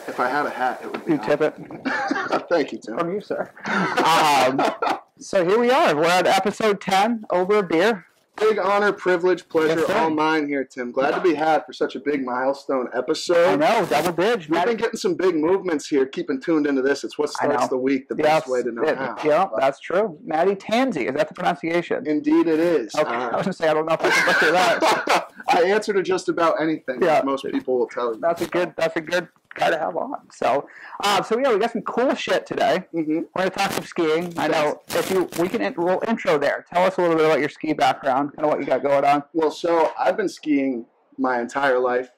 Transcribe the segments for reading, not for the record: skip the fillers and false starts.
If I had a hat, it would be. You tip it. Thank you, Tim. From you, sir. So here we are. We're at episode 10 over a beer. Big honor, privilege, pleasure, Yes, all mine here, Tim. Glad to be had for such a big milestone episode. I know, double digits. We've been getting some big movements here. Keeping tuned into this. It's what starts the week, the best way to know how. Yeah, that's true. Matty Tansy, is that the pronunciation? Indeed it is. Okay, I was going to say, I don't know if I can butcher that. I answer to just about anything, as most people will tell you. That's a good guy to have on. So yeah, we got some cool shit today. Mm-hmm. We're going to talk some skiing. I know we'll intro there. Tell us a little bit about your ski background, kind of what you got going on. Well, so I've been skiing my entire life.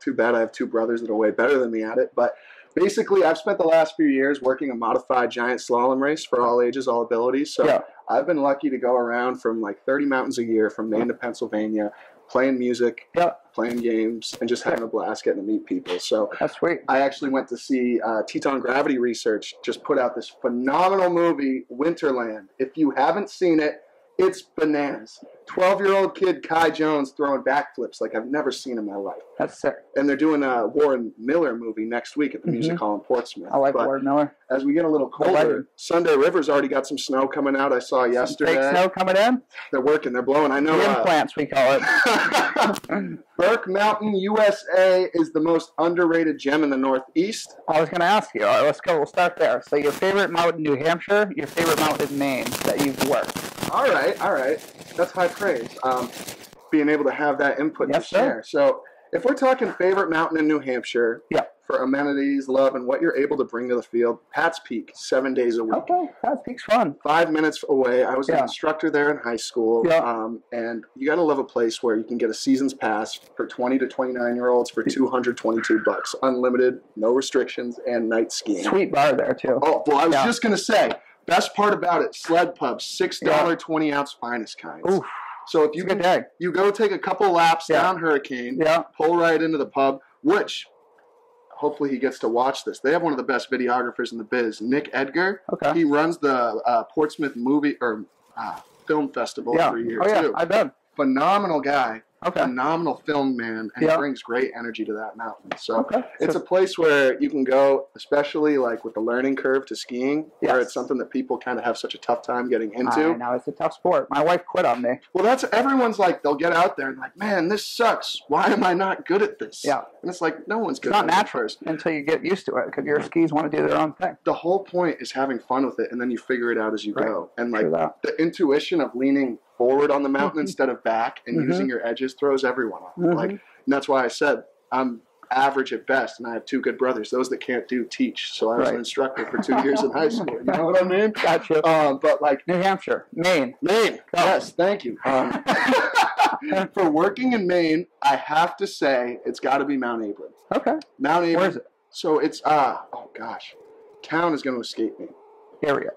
Too bad I have two brothers that are way better than me at it. But basically, I've spent the last few years working a modified giant slalom race for all ages, all abilities. So I've been lucky to go around from like 30 mountains a year from Maine to Pennsylvania, playing music, playing games, and just having a blast getting to meet people. So that's sweet. I actually went to see Teton Gravity Research just put out this phenomenal movie, Winterland. If you haven't seen it, it's bananas. 12-year-old kid Kai Jones throwing backflips like I've never seen in my life. That's sick. And they're doing a Warren Miller movie next week at the Music Hall in Portsmouth. I like Warren Miller. As we get a little colder, Sunday River's already got some snow coming out. I saw yesterday. Fake snow coming in? They're working. They're blowing. I know. The implants, we call it. Burke Mountain, USA is the most underrated gem in the Northeast. I was going to ask you. All right, let's go. We'll start there. So your favorite mountain in New Hampshire, your favorite mountain in Maine that you've worked. All right. That's high praise. Being able to have that input to share. So if we're talking favorite mountain in New Hampshire, for amenities, love, and what you're able to bring to the field, Pat's Peak, 7 days a week. Okay, Pat's Peak's fun. 5 minutes away. I was an instructor there in high school, and you got to love a place where you can get a season's pass for 20 to 29-year-olds for $222, unlimited, no restrictions, and night skiing. Sweet bar there, too. Oh, well, I was just going to say, best part about it, sled pub, $6 20-ounce finest kinds. Oof. So if you go take a couple laps down Hurricane, pull right into the pub, which hopefully he gets to watch this. They have one of the best videographers in the biz, Nick Edgar. Okay. He runs the Portsmouth film festival every year too. I bet. Phenomenal guy. Phenomenal film man, and he brings great energy to that mountain. So it's a place where you can go, especially like with the learning curve to skiing, where it's something that people kind of have such a tough time getting into. I know, it's a tough sport. My wife quit on me. Well, everyone's like, they'll get out there and like, man, this sucks. Why am I not good at this? Yeah. And it's like, no one's good at it. It's not natural until you get used to it, because your skis want to do their own thing. The whole point is having fun with it, and then you figure it out as you go. And like the intuition of leaning forward on the mountain instead of back and using your edges throws everyone off. Like, and that's why I said I'm average at best, and I have two good brothers. Those that can't teach. So I was an instructor for 2 years in high school. You know what I mean? Gotcha. But like New Hampshire, Maine. Yes, thank you. For working in Maine, I have to say it's got to be Mount Abram. Okay. Mount Abram. Where is it? So it's town is going to escape me. Area.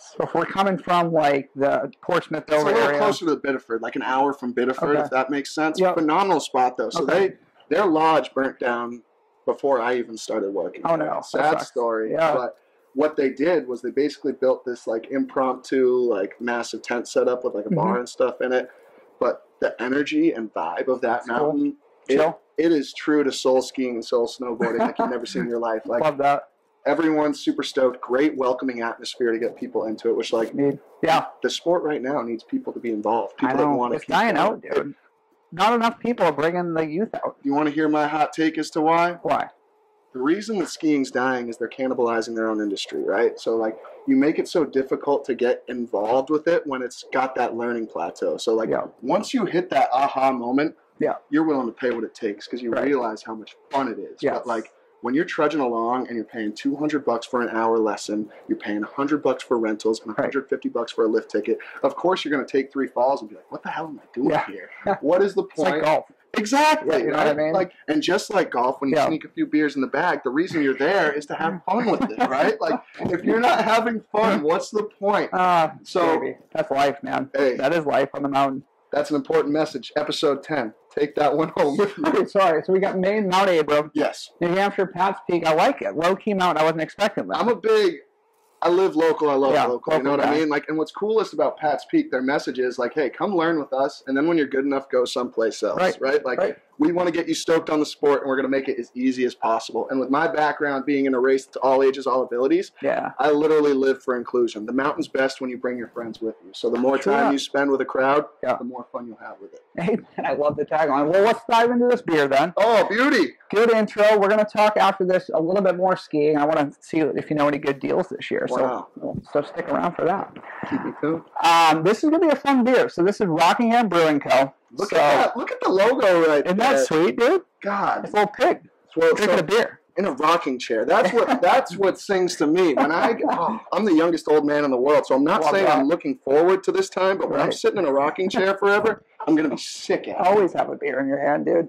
So if we're coming from like the Portsmouth area, it's a little area, closer to Biddeford, like an hour from Biddeford, if that makes sense. Yep. Phenomenal spot though. So their lodge burnt down before I even started working. Oh no, sad story. Yeah. But what they did was they basically built this like impromptu, like massive tent setup with like a bar and stuff in it. But the energy and vibe of that mountain, it is true to soul skiing and soul snowboarding like you've never seen in your life. Like, love that. Everyone's super stoked. Great welcoming atmosphere to get people into it, which the sport right now needs people to be involved. People that want to. It's dying out, dude. Not enough people are bringing the youth out. You want to hear my hot take as to why? Why? The reason that skiing's dying is they're cannibalizing their own industry, right? So like you make it so difficult to get involved with it when it's got that learning plateau. So like once you hit that aha moment, you're willing to pay what it takes because you realize how much fun it is. But like when you're trudging along and you're paying $200 for an hour lesson, you're paying $100 for rentals and $150 for a lift ticket. Of course, you're going to take 3 falls and be like, "What the hell am I doing here? What is the point?" It's like golf. Exactly. You know what I mean? Like, and just like golf, when you sneak a few beers in the bag, the reason you're there is to have fun with it, right? Like, if you're not having fun, what's the point? Baby. That's life, man. Hey, that is life on the mountain. That's an important message. Episode 10. Take that one home with you. Sorry. So we got Maine, Mount Abram. Yes. New Hampshire, Pat's Peak. I like it. Low-key mountain. I wasn't expecting that. I live local. I love local. You know what I mean? Like, and what's coolest about Pat's Peak, their message is like, hey, come learn with us. And then when you're good enough, go someplace else. Right? Like, we want to get you stoked on the sport, and we're going to make it as easy as possible. And with my background being in a race to all ages, all abilities, I literally live for inclusion. The mountain's best when you bring your friends with you. So the more time you spend with a crowd, the more fun you'll have with it. Hey, man, I love the tagline. Well, let's dive into this beer then. Oh, beauty. Good intro. We're going to talk after this a little bit more skiing. I want to see if you know any good deals this year. Wow. So stick around for that. Keep me cool. This is going to be a fun beer. So this is Rockingham Brewing Co. Look at that. Look at the logo right there. Isn't that sweet, dude? God. It's a little pig. Drinking a beer. In a rocking chair. That's what sings to me. When I'm the youngest old man in the world, so I'm not saying I'm looking forward to this time, but when I'm sitting in a rocking chair forever, I'm going to be sick at it. Always have a beer in your hand, dude.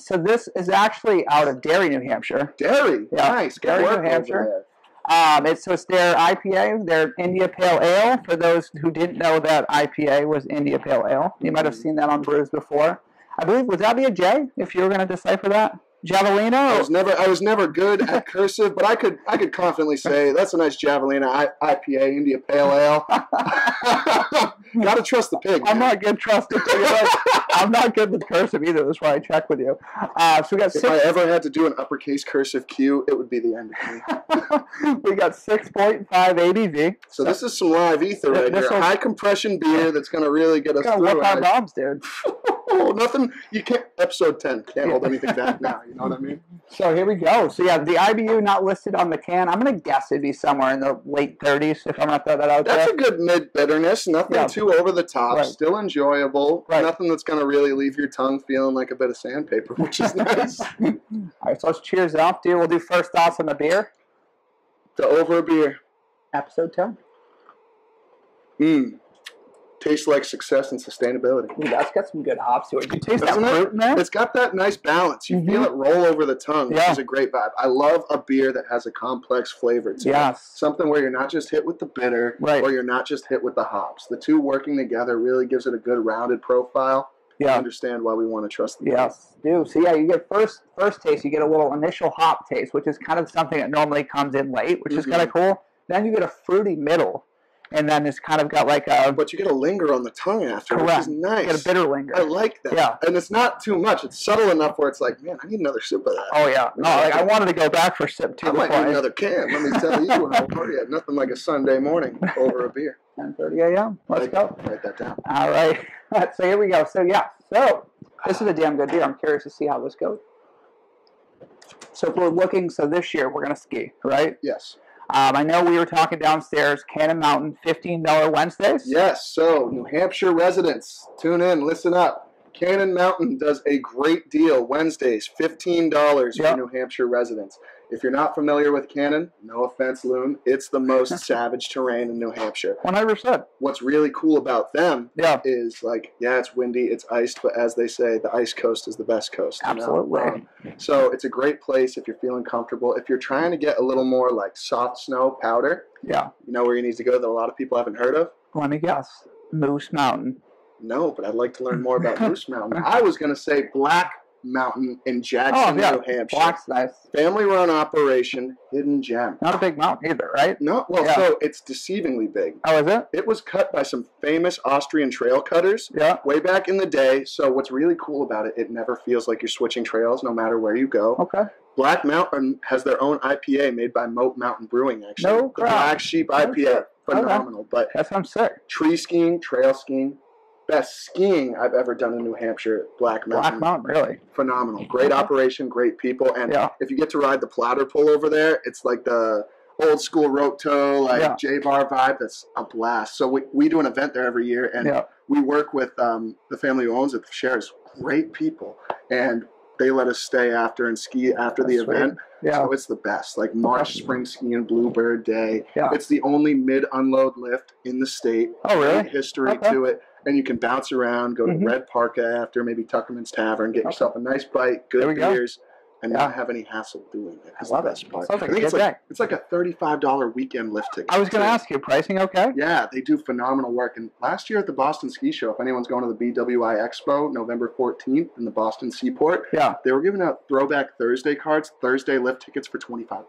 So this is actually out of Derry, New Hampshire. Derry? Yeah. Nice. Derry, New Hampshire. It's their IPA, their India Pale Ale. For those who didn't know that IPA was India Pale Ale, you might have seen that on brews before. I believe, would that be a J if you were going to decipher that? Javelina? I was never good at cursive, but I could confidently say that's a nice Javelina IPA India Pale Ale. Gotta trust the pig. I'm not good trusting. I'm not good with cursive either. That's why I check with you. So we got if I ever had to do an uppercase cursive Q, it would be the end of me. We got 6.5 ABV. So this is some live ether right here. High compression beer that's gonna really get us through. Whip our bombs, dude. Oh, nothing. You can't. Episode 10 can't hold anything back now. You know what I mean? So here we go. So yeah, the IBU not listed on the can. I'm gonna guess it'd be somewhere in the late 30s if I'm gonna throw that out there. That's a good mid bitterness. Nothing too over the top. Still enjoyable. Nothing that's gonna really leave your tongue feeling like a bit of sandpaper, which is nice. All right, so let's cheers up, dude. We'll do first thoughts on the beer. To over a beer. Episode 10. Tastes like success and sustainability. Ooh, that's got some good hops to it. You taste that fruit in there? It's got that nice balance. You feel it roll over the tongue, which is a great vibe. I love a beer that has a complex flavor to it. Something where you're not just hit with the bitter, or you're not just hit with the hops. The two working together really gives it a good rounded profile. I understand why we want to trust the beer. Yes, do. So yeah, you get first taste, you get a little initial hop taste, which is kind of something that normally comes in late, which is kind of cool. Then you get a fruity middle. And then it's kind of got like a... But you get a linger on the tongue after, which is nice. You get a bitter linger. I like that. Yeah. And it's not too much. It's subtle enough where it's like, man, I need another sip of that. Oh, yeah. No, I wanted to go back for sip 2. I might need another can. Let me tell you, how party at nothing like a Sunday morning over a beer. 10:30 a.m. Let's go. Write that down. All right. So here we go. So, yeah. So, this is a damn good beer. I'm curious to see how this goes. So, if we're looking... So, this year, we're going to ski, right? Yes. I know we were talking downstairs, Cannon Mountain, $15 Wednesdays. Yes, so New Hampshire residents, tune in, listen up. Cannon Mountain does a great deal Wednesdays, $15 for New Hampshire residents. If you're not familiar with Cannon, no offense, Loon, it's the most savage terrain in New Hampshire. 100%. What's really cool about them is, like, it's windy, it's iced, but as they say, the ice coast is the best coast. Absolutely. So it's a great place if you're feeling comfortable. If you're trying to get a little more, like, soft snow powder, you know where you need to go that a lot of people haven't heard of? Let me guess. Moose Mountain. No, but I'd like to learn more about Moose Mountain. I was going to say Black Mountain in Jackson, New Hampshire. Black's nice. Family-run operation, hidden gem. Not a big mountain either, right? No, so it's deceivingly big. Oh, is it? It was cut by some famous Austrian trail cutters way back in the day. So what's really cool about it, it never feels like you're switching trails no matter where you go. Okay. Black Mountain has their own IPA made by Mountain Brewing, actually. No crap. The Black Sheep IPA. Phenomenal. But that sounds sick. Tree skiing, trail skiing. Best skiing I've ever done in New Hampshire, Black Mountain. Black Mountain, really? Phenomenal. Great operation, great people. And if you get to ride the Plouder Pull over there, it's like the old school rope tow, like J-Bar vibe. That's a blast. So we do an event there every year, and we work with the family who owns it, shares great people. And they let us stay after and ski after the event. So it's the best. Like March Spring Skiing Bluebird Day. It's the only mid-unload lift in the state. Oh, really? Great history to it. And you can bounce around, go to Red Park after, maybe Tuckerman's Tavern, get yourself a nice bite, good beers. and not have any hassle doing it. I love it. Sounds like I think it's like a $35 weekend lift ticket. I was going to ask you, pricing okay? Yeah, they do phenomenal work. And last year at the Boston Ski Show, if anyone's going to the BWI Expo, November 14th in the Boston Seaport, they were giving out Throwback Thursday cards, Thursday lift tickets for $25.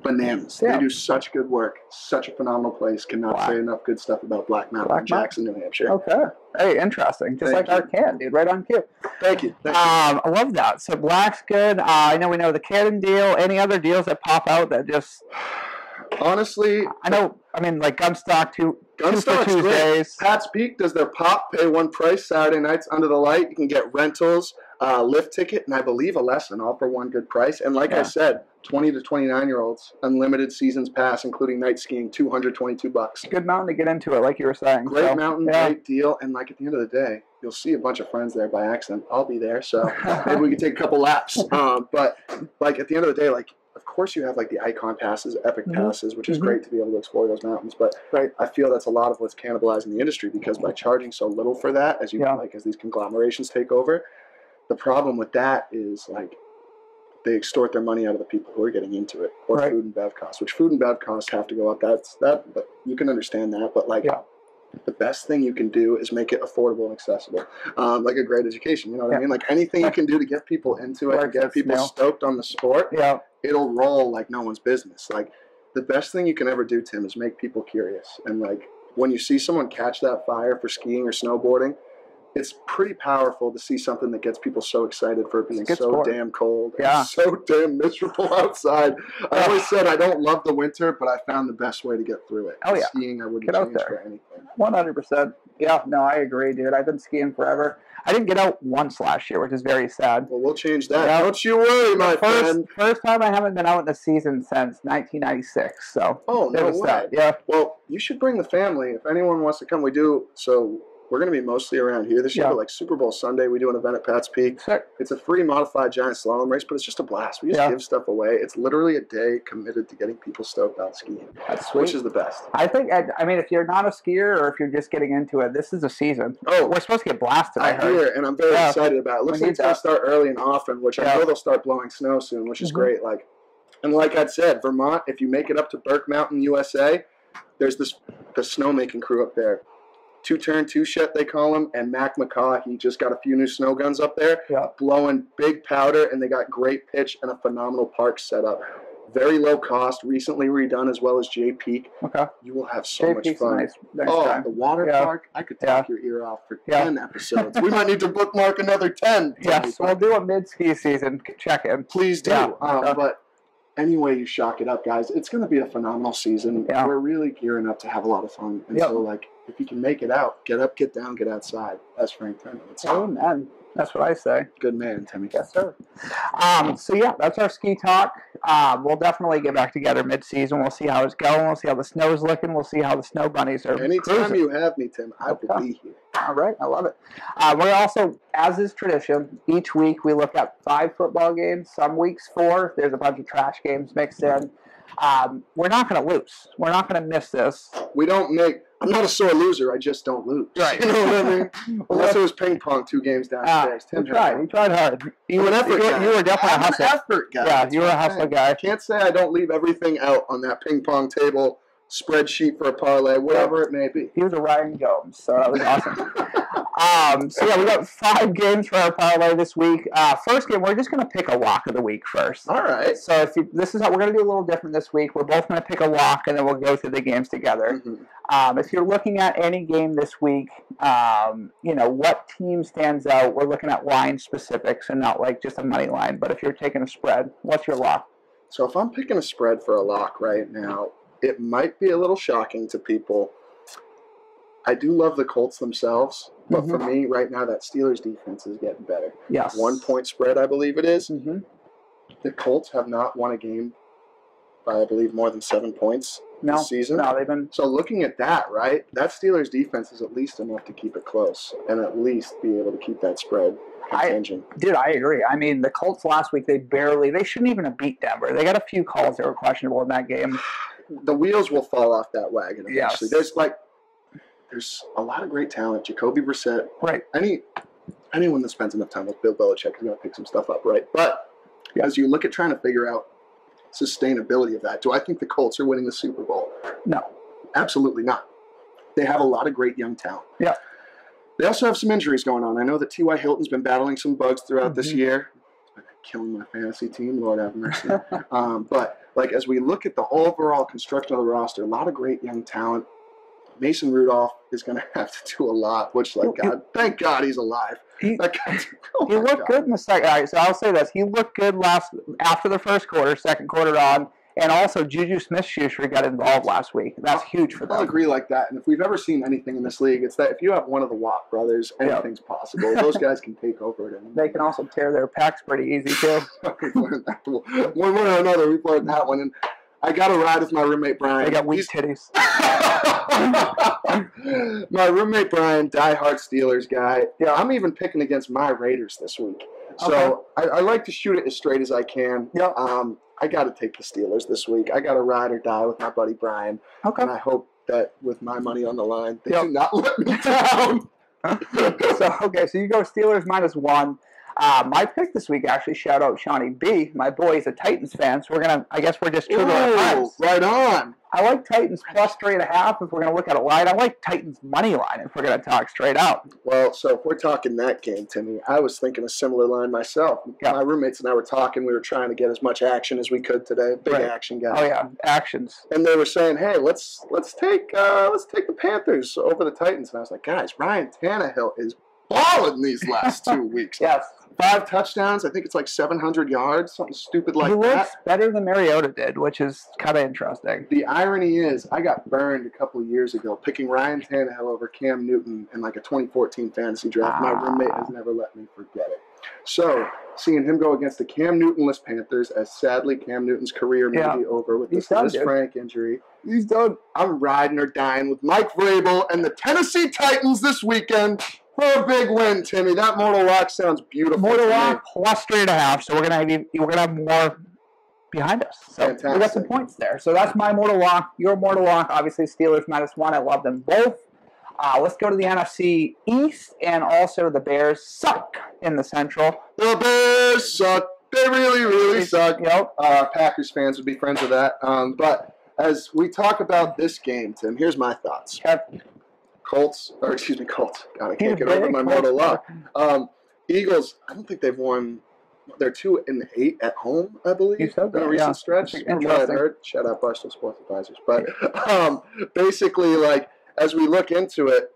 Bananas. They do such good work. Such a phenomenal place. Cannot say enough good stuff about Black Mountain in Jackson, New Hampshire. Okay. Hey, interesting. Just like our can, dude. Right on cue. Thank you. I love that. So Black's good. I know we know the Cannon deal. Any other deals that pop out that just... Honestly... I know, I mean, like Gunstock, two for Tuesdays. Great. Pat's Peak does their pop, pay one price Saturday nights under the light. You can get rentals, lift ticket, and I believe a lesson, all for one good price. And like I said, 20 to 29-year-olds, unlimited seasons pass, including night skiing, $222. Good mountain to get into it, like you were saying. Great mountain, great deal. And like at the end of the day, you'll see a bunch of friends there by accident. I'll be there, so maybe we can take a couple laps. But like at the end of the day, like of course you have like the icon passes, epic passes, which is great to be able to explore those mountains. But I feel that's a lot of what's cannibalizing the industry, because by charging so little for that, as you like as these conglomerations take over, the problem with that is like they extort their money out of the people who are getting into it, or food and bev costs, which food and bev costs have to go up. But you can understand that. But like the best thing you can do is make it affordable and accessible, like a great education. You know what I mean? Like anything you can do to get people into it and get people stoked on the sport, it'll roll like no one's business. Like the best thing you can ever do, Tim, is make people curious. And like when you see someone catch that fire for skiing or snowboarding, it's pretty powerful to see something that gets people so excited for it being so damn cold and so damn miserable outside. I always said I don't love the winter, but I found the best way to get through it. Skiing I wouldn't change for anything. 100%. Yeah, no, I agree, dude. I've been skiing forever. I didn't get out once last year, which is very sad. Well, we'll change that. Don't you worry, my friend. First time I haven't been out in the season since 1996. So no way. Sad. Yeah. Well, you should bring the family. If anyone wants to come, we do. So we're going to be mostly around here this year, but like Super Bowl Sunday, we do an event at Pat's Peak. It's a free modified giant slalom race, but it's just a blast. We just give stuff away. It's literally a day committed to getting people stoked out skiing. That's sweet. Which is the best. I think, I mean, if you're not a skier or if you're just getting into it, this is a season. Oh, we're supposed to get blasted. I hear, and I'm very excited about it. Looks like it's going to start early and often, which I know they'll start blowing snow soon, which is great. Like, and like I said, Vermont, if you make it up to Burke Mountain, USA, there's the snowmaking crew up there. Two-turn, two-shet, they call him, and Mac McCaw, he just got a few new snow guns up there, blowing big powder, and they got great pitch and a phenomenal park set up. Very low cost, recently redone, as well as Jay Peak. You will have so much fun. Nice the water park, I could talk your ear off for 10 episodes. We might need to bookmark another 10. Yes, we'll do a mid-ski season check-in. Please do. But anyway you shock it up, guys, it's going to be a phenomenal season. We're really gearing up to have a lot of fun. And so, like, if you can make it out, get up, get down, get outside. That's Frank Turner. Amen. That's what I say. Good man, Timmy. Yes, sir. So, yeah, that's our ski talk. We'll definitely get back together mid-season. We'll see how it's going. We'll see how the snow's looking. We'll see how the snow bunnies are Anytime you have me, Tim, I will be here. All right. I love it. We're also, as is tradition, each week we look at 5 football games. Some weeks 4. There's a bunch of trash games mixed in. We're not going to lose. We're not going to miss this. I'm not a sore loser. I just don't lose. Right. You know what I mean? Unless it was ping pong 2 games downstairs. He tried hard. You were definitely a hustler. I'm an effort guy. Yeah, you were a hustler guy. I can't say I don't leave everything out on that ping pong table, spreadsheet for a parlay, whatever it may be. He was a Ryan Gomes, so that was awesome. So, yeah, we got 5 games for our parlay this week. First game, we're just going to pick a lock of the week first. All right. So this is how we're going to do a little different this week. We're both going to pick a lock, and then we'll go through the games together. If you're looking at any game this week, what team stands out, we're looking at line specifics and not like just a money line. But if you're taking a spread, what's your lock? So if I'm picking a spread for a lock right now, it might be a little shocking to people. I do love the Colts themselves, but for me right now, that Steelers defense is getting better. Yes. 1-point spread, I believe it is. The Colts have not won a game by, I believe, more than 7 points this season. No, they've been. So looking at that, right, that Steelers defense is at least enough to keep it close and at least be able to keep that spread contingent. I agree. I mean, the Colts last week, they shouldn't even have beat Denver. They got a few calls that were questionable in that game. The wheels will fall off that wagon eventually. There's a lot of great talent. Jacoby Brissett. Right. Anyone that spends enough time with Bill Belichick is going to pick some stuff up, right? But As you look at trying to figure out sustainability of that, do I think the Colts are winning the Super Bowl? No. Absolutely not. They have a lot of great young talent. Yeah. They also have some injuries going on. I know that T.Y. Hilton's been battling some bugs throughout this year. It's been killing my fantasy team, Lord have mercy. But like as we look at the overall construction of the roster, a lot of great young talent. Mason Rudolph is going to have to do a lot, which, like, God, thank God he's alive. He looked good in the second. All right, so I'll say this: he looked good after the first quarter, second quarter on, and also Juju Smith-Schuster got involved last week. That's huge for them. I'll agree like that. And if we've ever seen anything in this league, it's that if you have one of the Watt brothers, anything's possible. Those guys can take over it. They can also tear their pecs pretty ezy too. We've learned that one way or another. We've learned that one. And I got to ride with my roommate Brian. They got weak titties. My roommate Brian, diehard Steelers guy. Yeah. I'm even picking against my Raiders this week. So I like to shoot it as straight as I can. Yeah. I got to take the Steelers this week. I got to ride or die with my buddy Brian. Okay. And I hope that with my money on the line, they do not let me down. So you go Steelers -1. My pick this week, actually, shout out Shawnee B. My boy is a Titans fan, so I guess we're just true to our friends. Right on. I like Titans plus 3.5 if we're going to look at a line. I like Titans money line if we're going to talk straight out. Well, so if we're talking that game, Timmy, I was thinking a similar line myself. Yeah. My roommates and I were talking. We were trying to get as much action as we could today. Big action guy. Oh yeah, actions. And they were saying, "Hey, let's take the Panthers over the Titans." And I was like, "Guys, Ryan Tannehill is balling these last 2 weeks." Yes. 5 touchdowns. I think it's like 700 yards, something stupid like that. He looks better than Mariota did, which is kind of interesting. The irony is, I got burned a couple of years ago picking Ryan Tannehill over Cam Newton in like a 2014 fantasy draft. My roommate has never let me forget it. So, seeing him go against the Cam Newton-less Panthers, as sadly Cam Newton's career may be over with this Frank injury. He's done. I'm riding or dying with Mike Vrabel and the Tennessee Titans this weekend. For a big win, Timmy. That Mortal Lock sounds beautiful. Mortal Lock plus 3.5. So we're gonna have more behind us. So fantastic. We got some points there. So that's my Mortal Lock. Your Mortal Lock, obviously Steelers -1. I love them both. Let's go to the NFC East, and also the Bears suck in the Central. The Bears suck. They really, really suck. Yep. Packers fans would be friends with that. But as we talk about this game, Tim, here's my thoughts. Colts. God, I can't get over my Mortal Lock. Eagles, I don't think they've won. They're 2-8 at home, I believe. You said that, in a recent stretch. From what I've heard. Shout out Barstool Sports Advisors. But basically, like, as we look into it,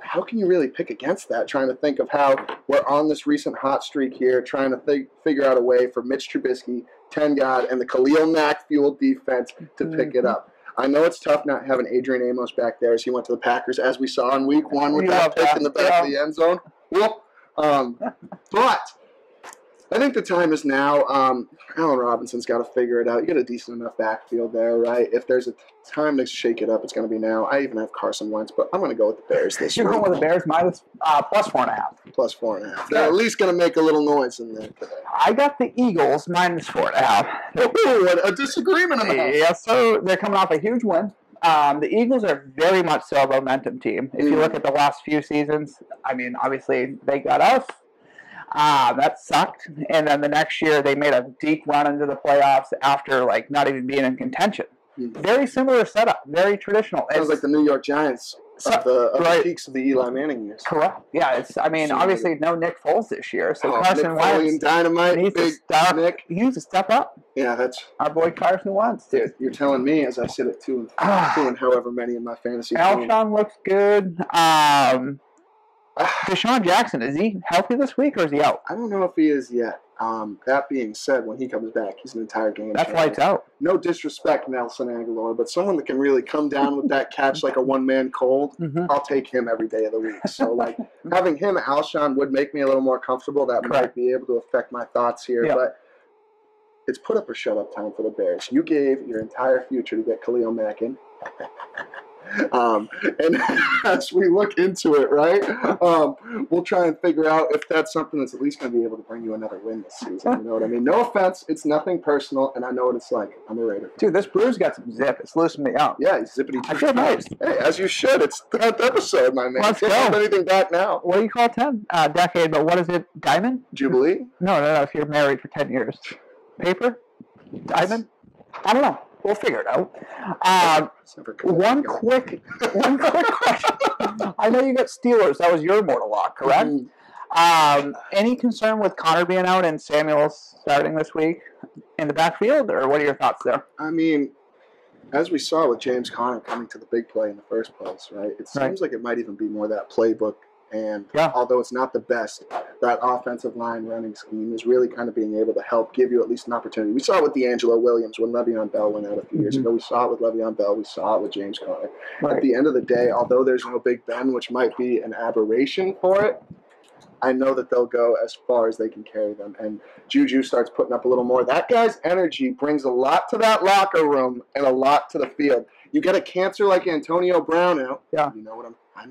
how can you really pick against that? Trying to think of how we're on this recent hot streak here, trying to figure out a way for Mitch Trubisky, 10 God, and the Khalil Mack-fueled defense to pick it up. I know it's tough not having Adrian Amos back there as he went to the Packers, as we saw in Week 1 with that pick in the back of the end zone. But I think the time is now. Allen Robinson's got to figure it out. You get a decent enough backfield there, right? If there's a time to shake it up, it's going to be now. I even have Carson Wentz, but I'm going to go with the Bears this week. You're going with the Bears plus 4.5. Plus 4.5. They're at least going to make a little noise in there today. I got the Eagles -4.5. Ooh, a disagreement in the house. Yes, so they're coming off a huge win. The Eagles are very much so a momentum team. If you look at the last few seasons, I mean, obviously they got us. That sucked. And then the next year they made a deep run into the playoffs after like not even being in contention. Very similar setup, very traditional. Sounds like the New York Giants of the peaks of the Eli Manning years. Correct. Yeah, obviously no Nick Foles this year, so Carson Wentz Dynamite needs Nick. He needs to step up. Yeah, that's our boy Carson Wentz, dude. You're telling me as I sit at 2 and however many in my fantasy team. Alshon looks good. Deshaun Jackson, is he healthy this week or is he out? I don't know if he is yet. That being said, when he comes back, he's an entire game. That's lights out. No disrespect, Nelson Aguilar, but someone that can really come down with that catch like a one-man cold, I'll take him every day of the week. So, like, having him, Alshon, would make me a little more comfortable. That might be able to affect my thoughts here. Yeah. But it's put up or shut up time for the Bears. You gave your entire future to get Khalil Mack in. And as we look into it, right, we'll try and figure out if that's something that's at least going to be able to bring you another win this season. You know what I mean? No offense. It's nothing personal, and I know what it's like. I'm a Raider. Dude, this Brewer's got some zip. It's loosened me up. Yeah, he's zippity. I feel nice. Hey, as you should. It's the 10th episode, my man. Let's go. Can't hold anything back now. What do you call 10? Decade, but what is it? Diamond? Jubilee? No. If you're married for 10 years. Paper? Diamond? I don't know. We'll figure it out. One quick question. I know you got Steelers. That was your mortal lock, correct? Any concern with Connor being out and Samuels starting this week in the backfield, or what are your thoughts there? I mean, as we saw with James Conner coming to the big play in the first place, right? It seems like it might even be more that playbook. And although it's not the best, that offensive line running scheme is really kind of being able to help give you at least an opportunity. We saw it with D'Angelo Williams when Le'Veon Bell went out a few years ago. We saw it with Le'Veon Bell. We saw it with James Conner. At the end of the day, although there's no Big Ben, which might be an aberration for it, I know that they'll go as far as they can carry them. And Juju starts putting up a little more. That guy's energy brings a lot to that locker room and a lot to the field. You get a cancer like Antonio Brown out. Yeah. I know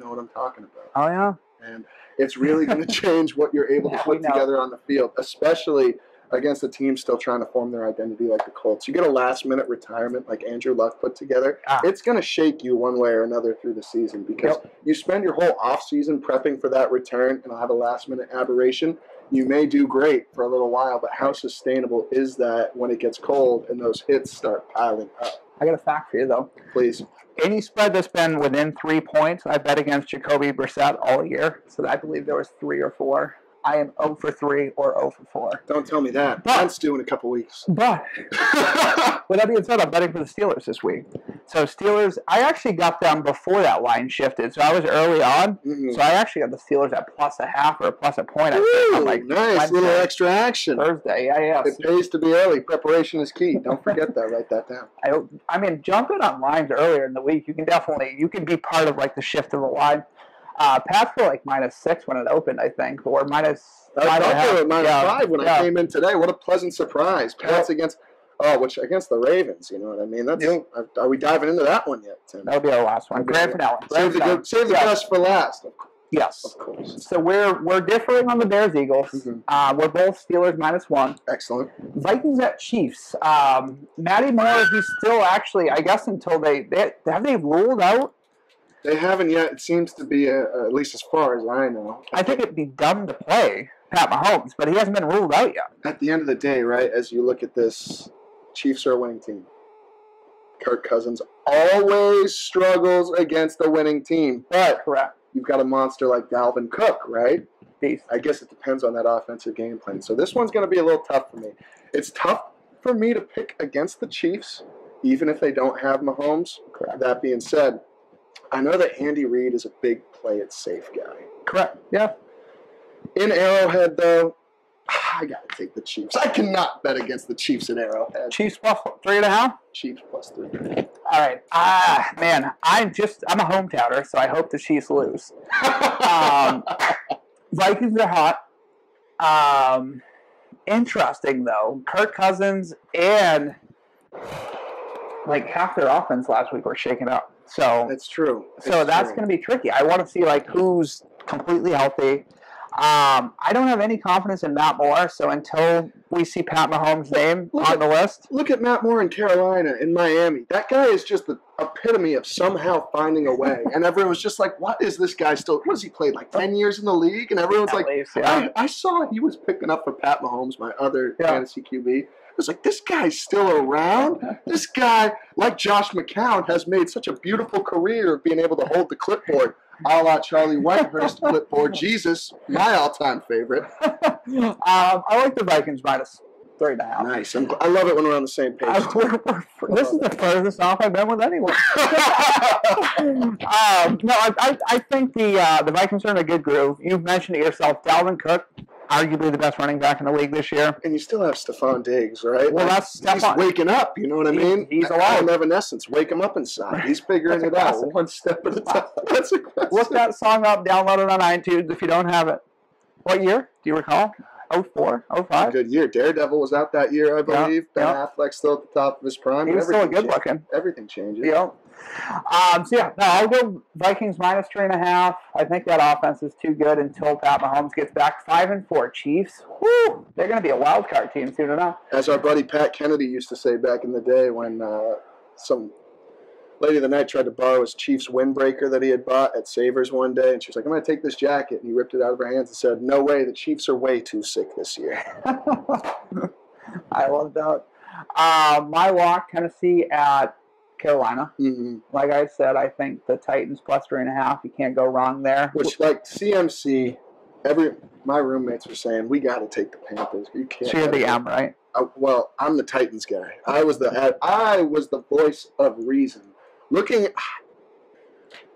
what I'm talking about. Oh, yeah. And it's really going to change what you're able to put together on the field, especially against a team still trying to form their identity like the Colts. You get a last-minute retirement like Andrew Luck put together, it's going to shake you one way or another through the season because you spend your whole offseason prepping for that return and have a last-minute aberration. You may do great for a little while, but how sustainable is that when it gets cold and those hits start piling up? I got a fact for you, though. Please. Any spread that's been within 3 points, I bet against Jacoby Brissett all year. So I believe there was 3 or 4. I am 0 for 3 or 0 for 4. Don't tell me that. That's due in a couple weeks. But with that being said, I'm betting for the Steelers this week. So Steelers, I actually got them before that line shifted. So I was early on. So I actually got the Steelers at +0.5 or +1 point. Ooh, nice. Wednesday, little extra action. Thursday, yeah. It pays to be early. Preparation is key. Don't forget that. Write that down. I mean, jumping on lines earlier in the week, you can be part of like the shift of the line. Pats were like -6 when it opened, I think, or minus. I thought they were -5 when I came in today. What a pleasant surprise! Pats against the Ravens. You know what I mean? Are we diving into that one yet, Tim? That'll be our last one. Grand finale. Save the best for last. Yes, of course. So we're differing on the Bears Eagles. We're both Steelers -1. Excellent. Vikings at Chiefs. Matty Moore, he's still actually, I guess, until they ruled out. They haven't yet. It seems to be, at least as far as I know. I think it'd be dumb to play Pat Mahomes, but he hasn't been ruled out yet. At the end of the day, right, as you look at this, Chiefs are a winning team. Kirk Cousins always struggles against a winning team. But you've got a monster like Dalvin Cook, right? Beast. I guess it depends on that offensive game plan. So this one's going to be a little tough for me. It's tough for me to pick against the Chiefs, even if they don't have Mahomes. That being said, I know that Andy Reid is a big play-it-safe guy. Correct. Yeah. In Arrowhead, though, I got to take the Chiefs. I cannot bet against the Chiefs in Arrowhead. Chiefs +3.5? Chiefs +3. All right. Man, I'm a hometowner, so I hope the Chiefs lose. Vikings are hot. Interesting, though. Kirk Cousins and like half their offense last week were shaken up. So that's true. That's going to be tricky. I want to see like who's completely healthy. I don't have any confidence in Matt Moore, so until we see Pat Mahomes' name on the list. Look at Matt Moore in Carolina, in Miami. That guy is just the epitome of somehow finding a way. And everyone was just like, what is this guy still? What has he played, like 10 years in the league? And everyone's like, I saw he was picking up for Pat Mahomes, my other fantasy QB. I was like, this guy's still around? This guy, like Josh McCown, has made such a beautiful career of being able to hold the clipboard, a la Charlie Whitehurst clipboard. Jesus, my all-time favorite. I like the Vikings -3.5. Nice. I love it when we're on the same page. This is the furthest off I've been with anyone. I think the Vikings are in a good groove. You've mentioned it yourself. Dalvin Cook, arguably the best running back in the league this year. And you still have Stephon Diggs, right? Well, that's Stephon. He's waking up, you know what I mean? He's alive. Evanescence. Wake him up inside. He's figuring it out one step at a time. That's a classic. Look that song up, download it on iTunes if you don't have it. What year? Do you recall? 04, 05. Good year. Daredevil was out that year, I believe. Ben Affleck's still at the top of his prime. He was still good looking. Everything changes. No, I'll go Vikings minus 3.5. I think that offense is too good until Pat Mahomes gets back. 5-4 Chiefs. Woo! They're going to be a wild card team soon enough. As our buddy Pat Kennedy used to say back in the day when some lady of the night tried to borrow his Chiefs windbreaker that he had bought at Savers one day, and she was like, I'm going to take this jacket. And he ripped it out of her hands and said, no way, the Chiefs are way too sick this year. I love that. My lock, Tennessee at Carolina. Mm-hmm. Like I said, I think the Titans plus 3.5. You can't go wrong there. Which, like CMC, my roommates were saying, we got to take the Panthers. You can't. So you're the M, right? Well, I'm the Titans guy. I was the voice of reason.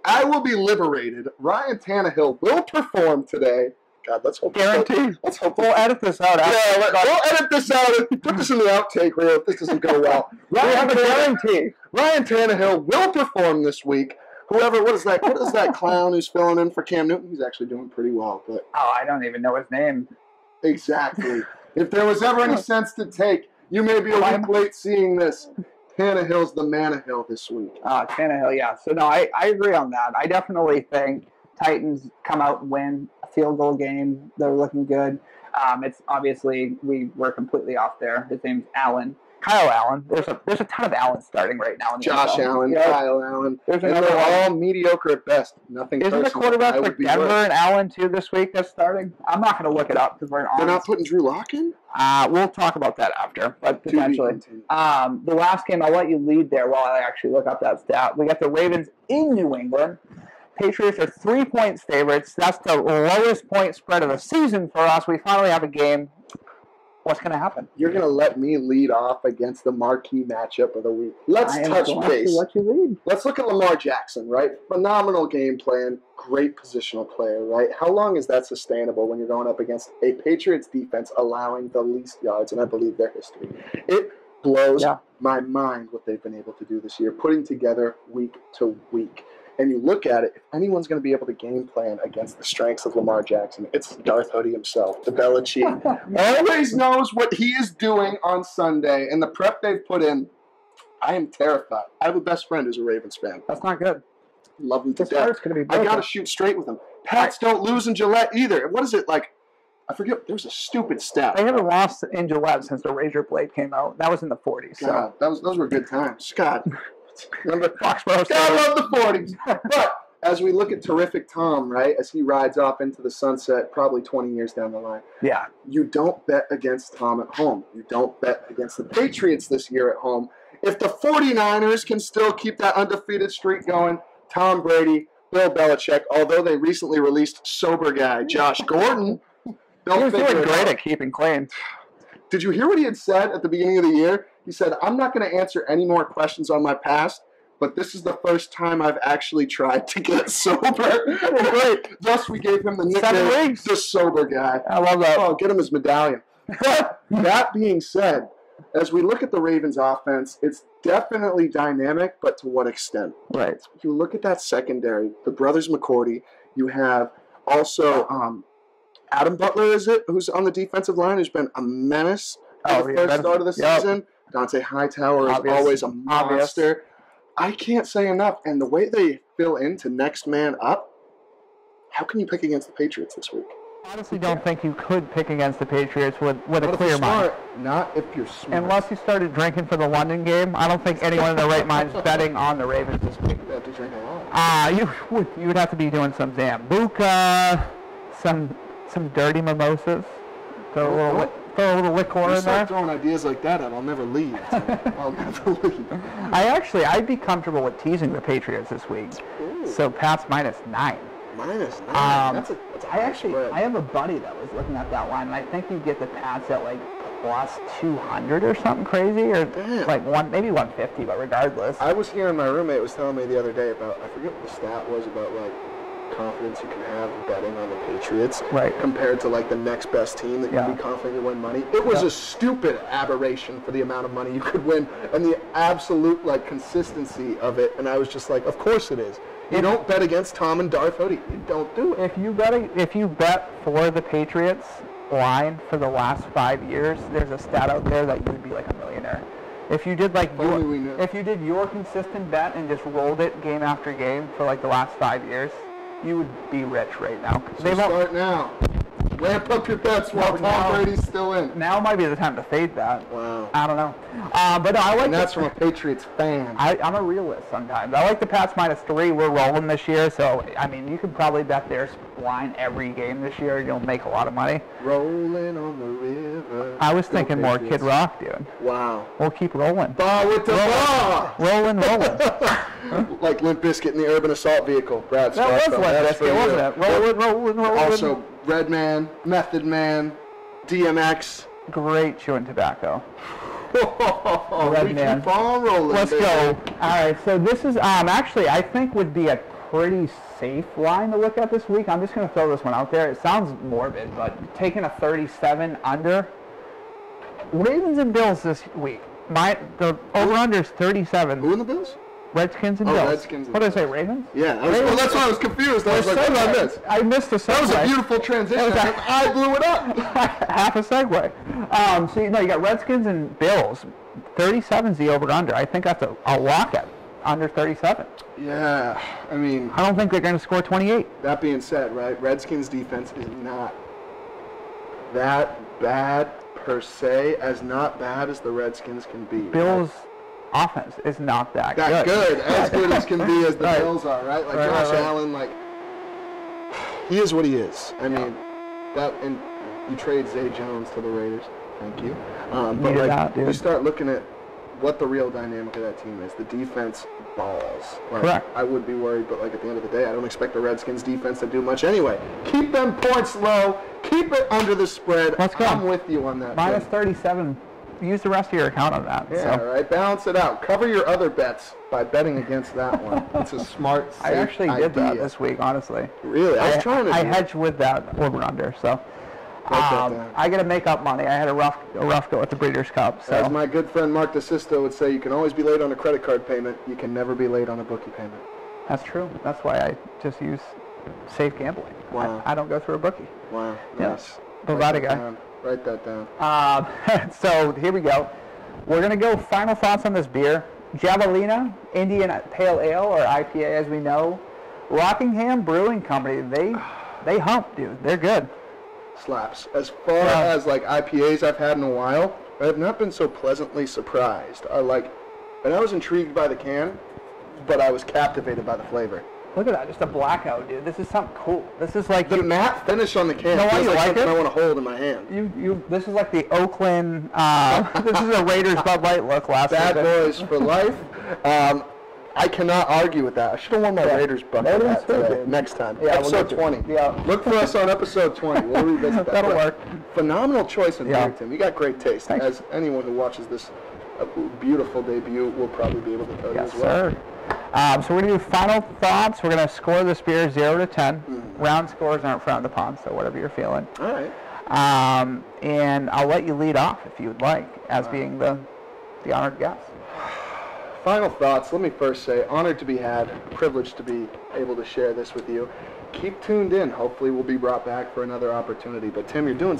I will be liberated. Ryan Tannehill will perform today. God, let's hope. Guaranteed. Let's hope we'll edit this out. We'll edit this out. Put this in the outtake reel if this doesn't go well. We have a guarantee. Ryan Tannehill will perform this week. What is that clown who's filling in for Cam Newton? He's actually doing pretty well. But I don't even know his name. Exactly. If there was ever any sense to take, you may be a week late seeing this. Tannehill's the man-a-hill this week. Tannehill, yeah. So, no, I agree on that. I definitely think Titans come out and win a field goal game. They're looking good. It's obviously, we're completely off there. His name's Allen. Kyle Allen. There's a ton of Allen starting right now. In the Josh NFL. Allen, Kyle Allen. There's another all mediocre at best. Nothing. Isn't the quarterback for Denver and Allen too this week that's starting? I'm not going to look it up because we're on. They're not putting Drew Lock in? We'll talk about that after, but potentially. The last game, I'll let you lead there while I actually look up that stat. We got the Ravens in New England. Patriots are 3 points favorites. That's the lowest point spread of the season for us. We finally have a game. What's going to happen? You're going to let me lead off against the marquee matchup of the week. Let's touch base. Let you lead. Let's look at Lamar Jackson, right? Phenomenal game plan, great positional player, right? How long is that sustainable when you're going up against a Patriots defense allowing the least yards, and I believe their history? It blows my mind what they've been able to do this year, putting together week to week. And you look at it, if anyone's going to be able to game plan against the strengths of Lamar Jackson, it's Darth Hoodie himself, the Belichick. Always knows what he is doing on Sunday, and the prep they've put in, I am terrified. I have a best friend who's a Ravens fan. That's not good. Love him to death. Gonna be I got to shoot straight with him. Pats don't lose in Gillette either. What is it like? I forget. There was a stupid stat. They haven't lost in Gillette since the razor blade came out. That was in the 40s. God, so. those were good times. God. Remember Foxborough? I love the 40s. But as we look at Terrific Tom, right, as he rides off into the sunset, probably 20 years down the line, you don't bet against Tom at home. You don't bet against the Patriots this year at home. If the 49ers can still keep that undefeated streak going, Tom Brady, Bill Belichick, although they recently released sober guy Josh Gordon, he was doing great at keeping clean. Did you hear what he had said at the beginning of the year? He said, I'm not going to answer any more questions on my past, but this is the first time I've actually tried to get sober. Thus, we gave him the nickname, the sober guy. I love that. Oh, get him his medallion. But that being said, as we look at the Ravens offense, it's definitely dynamic, but to what extent? Right. You look at that secondary, the brothers McCourty, you have also Adam Butler, is it, who's on the defensive line, who's been a menace at the first start of the season. Dante Hightower is always a monster. I can't say enough. And the way they fill into next man up, how can you pick against the Patriots this week? I honestly don't think you could pick against the Patriots with a clear mind. Not if you're smart. Unless you started drinking for the London game, I don't think anyone in their right mind is betting on the Ravens this week. You have to drink a lot. You would have to be doing some Zambuca, some dirty mimosas. Throw a little liquor in there. Start throwing ideas like that out, I'll never leave. I'll never leave. I'd be comfortable with teasing the Patriots this week. Ooh. So Pat's -9. -9. That's a I have a buddy that was looking at that line, and I think you get the Pats at like plus 200 or something crazy, or like maybe 150, but regardless. I was hearing my roommate was telling me the other day about, I forget what the stat was about, like confidence you can have betting on the Patriots compared to like the next best team that you can be confident to win money. It was a stupid aberration for the amount of money you could win and the absolute like consistency of it. And I was just like, of course it is. You don't bet against Tom and Darth Hoodie. You don't do it. If you bet for the Patriots, line for the last 5 years, there's a stat out there that you would be like a millionaire. If you did your consistent bet and just rolled it game after game for like the last 5 years, you would be rich right now. So start now. Ramp up your bets while Tom Brady's still in. Now might be the time to fade that. Wow. I don't know. But no, I like. And that's from a Patriots fan. I'm a realist sometimes. I like the Pats -3. We're rolling this year, so I mean, you could probably bet their line every game this year. You'll make a lot of money. Rolling on the river. I was thinking more Kid Rock, dude. Wow. We'll keep rolling. Bar with the bar. Rolling. Like Limp Bizkit in the Urban Assault Vehicle. Brad Scott. That was Limp Bizkit, wasn't it? Rolling. Also, Redman, Method Man, DMX. Great chewing tobacco. Redman. Keep on rolling. Let's go. All right, so this is actually I think would be a pretty safe line to look at this week. I'm just going to throw this one out there. It sounds morbid, but taking a 37 under. Ravens and Bills this week. The over-under is 37. Who in the Bills? Redskins and Bills. Redskins. What did I say, Ravens? Yeah. Well, that's why I was confused. I was like, what did I miss? I missed the segue. That was a beautiful transition. I blew it up. Half a segue. So, you got Redskins and Bills. 37 is the over-under. I think that's a lock at under 37. Yeah. I mean, I don't think they're going to score 28. That being said, right, Redskins defense is not that bad per se, as not bad as the Redskins can be. Bills offense is not that good. As good as can be as the Bills are, right? Like Josh Allen, like he is what he is. I mean, and you trade Zay Jones to the Raiders. Thank you. But like you start looking at what the real dynamic of that team is. The defense balls. Like, correct. I would be worried, but like at the end of the day, I don't expect the Redskins defense to do much anyway. Keep them points low. Keep it under the spread. Let's go. I'm with you on that. Minus 37. Use the rest of your account on that. Yeah, right. Balance it out. Cover your other bets by betting against that one. It's a smart, safe I actually idea. did that this week, honestly. Really? I was trying to. I hedged with that over-under, so. I got to make up money. I had a rough go at the Breeders' Cup. So. As my good friend Mark DeSisto would say, you can always be late on a credit card payment. You can never be late on a bookie payment. That's true. That's why I just use safe gambling. Wow. I don't go through a bookie. Wow. Nice. Bovada guy. Write that down. So here we go. We're going to go final thoughts on this beer. Javelina, Indian Pale Ale, or IPA as we know. Rockingham Brewing Company, they hump, dude. They're good. Slaps. As far as like IPAs I've had in a while, I have not been so pleasantly surprised. And I was intrigued by the can, but I was captivated by the flavor. Look at that, just a blackout, dude. This is something cool. This is like the matte finish on the can. You know feels like something it? I want to hold in my hand. This is like the Oakland. This is a Raiders Bud Light look last week. Bad boys for life. I cannot argue with that. I should have worn my Raiders bucket hat today. Next time. Yeah, episode 20. Yeah. Look for us on episode 20. We'll revisit that. That'll work. Phenomenal choice in beer, Tim. You got great taste. Thanks. As anyone who watches this beautiful debut will probably be able to tell you as well. Sir. So we're going to do final thoughts. We're going to score this beer 0 to 10. Round scores aren't frowned upon, so whatever you're feeling. All right. And I'll let you lead off if you would like, as being the honored guest. Final thoughts. Let me first say, honored to be had, privileged to be able to share this with you. Keep tuned in. Hopefully we'll be brought back for another opportunity. But Tim, you're doing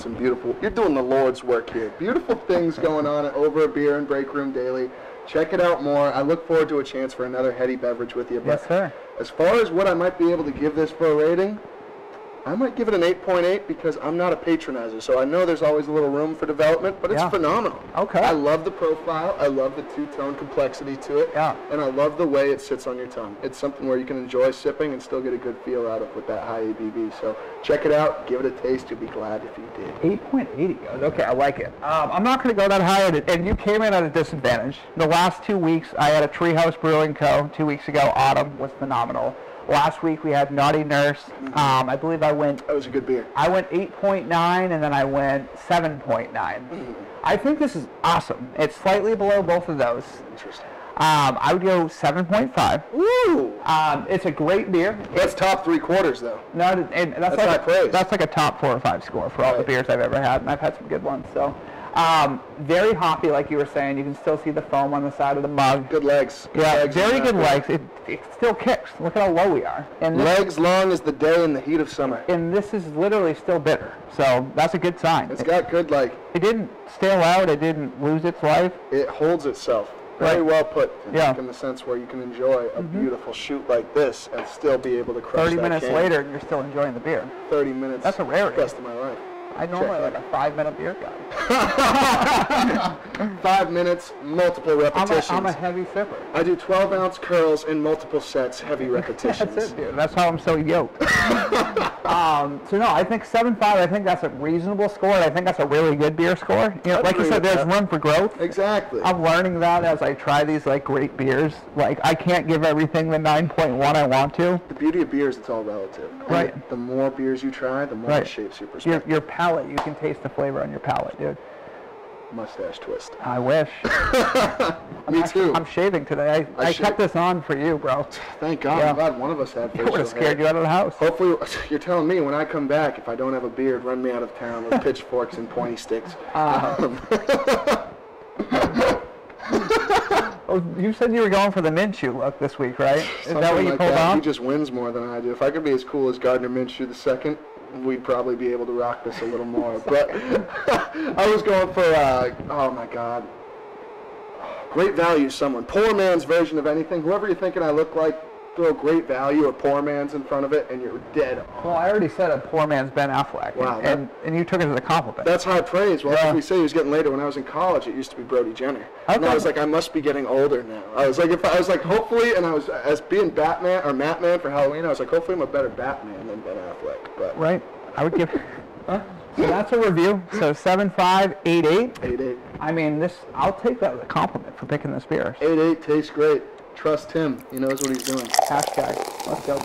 you're doing the Lord's work here. Beautiful things going on over a beer and break room daily. Check it out more. I look forward to a chance for another heady beverage with you. But yes, sir. As far as what I might be able to give this for a rating, I might give it an 8.8 because I'm not a patronizer. So I know there's always a little room for development, but it's phenomenal. Okay. I love the profile. I love the two-tone complexity to it. Yeah. And I love the way it sits on your tongue. It's something where you can enjoy sipping and still get a good feel out of with that high ABV. So check it out. Give it a taste. You'll be glad if you did. 8.8. Okay, I like it. I'm not going to go that high, and you came in at a disadvantage. The last 2 weeks, I had a Treehouse Brewing Co. 2 weeks ago. Autumn was phenomenal. Last week we had Naughty Nurse. I believe I went. That was a good beer. I went 8.9 and then I went 7.9. I think this is awesome. It's slightly below both of those. Interesting. I would go 7.5. Woo! It's a great beer. That's top 3/4 though. No, and that's like praise. That's like a top 4 or 5 score for all the beers I've ever had, and I've had some good ones. So, Very hoppy, like you were saying. You can still see the foam on the side of the mug. Good legs. Very good legs. It still kicks. Look at how low we are. And legs long as the day in the heat of summer. And this is literally still bitter. So that's a good sign. It's got good, It didn't stale out. It didn't lose its life. It holds itself. Very well put, in the sense where you can enjoy a beautiful shoot like this and still be able to crush 30 minutes later, and you're still enjoying the beer. 30 minutes. That's a rarity. Best of my life. I normally like a 5-minute beer guy. 5 minutes, multiple repetitions. I'm a heavy sipper. I do 12-ounce curls in multiple sets, heavy repetitions. That's it, dude. That's how I'm so yoked. So no, I think 7.5. I think that's a reasonable score. I think that's a really good beer score. You know, like you said, there's room for growth. Exactly. I'm learning that as I try these great beers. I can't give everything the 9.1 I want to. The beauty of beer is it's all relative. Right. And the more beers you try, the more it shapes your perspective. Your palate, you can taste the flavor on your palate, dude. Mustache twist. I wish. Me too. I'm shaving today. I kept this on for you, bro. Thank God. I'm glad one of us had facial hair. It would have scared you out of the house. Hopefully, you're telling me when I come back, if I don't have a beard, run me out of town with pitchforks and pointy sticks. You said you were going for the Minshew look this week, right? Is that what you pulled off? He just wins more than I do. If I could be as cool as Gardner Minshew II, we'd probably be able to rock this a little more. But I was going for, oh my God, great value someone. Poor man's version of anything. Whoever you're thinking I look like, throw great value or poor man's in front of it, and you're dead on. Well, I already said a poor man's Ben Affleck. Wow. And you took it as a compliment. That's high praise. Well, as we say, he was getting later. When I was in college, it used to be Brody Jenner. And I was like, I must be getting older now. I was like, hopefully, and I was, as being Batman, or Matman for Halloween, I was like, hopefully I'm a better Batman than Ben Affleck. But right. I would give... So that's a review. So 7.5, 8.8. 8.8. I mean, I'll take that as a compliment for picking this beer. 8.8 tastes great. Trust him. He knows what he's doing. Hashtag. Let's go.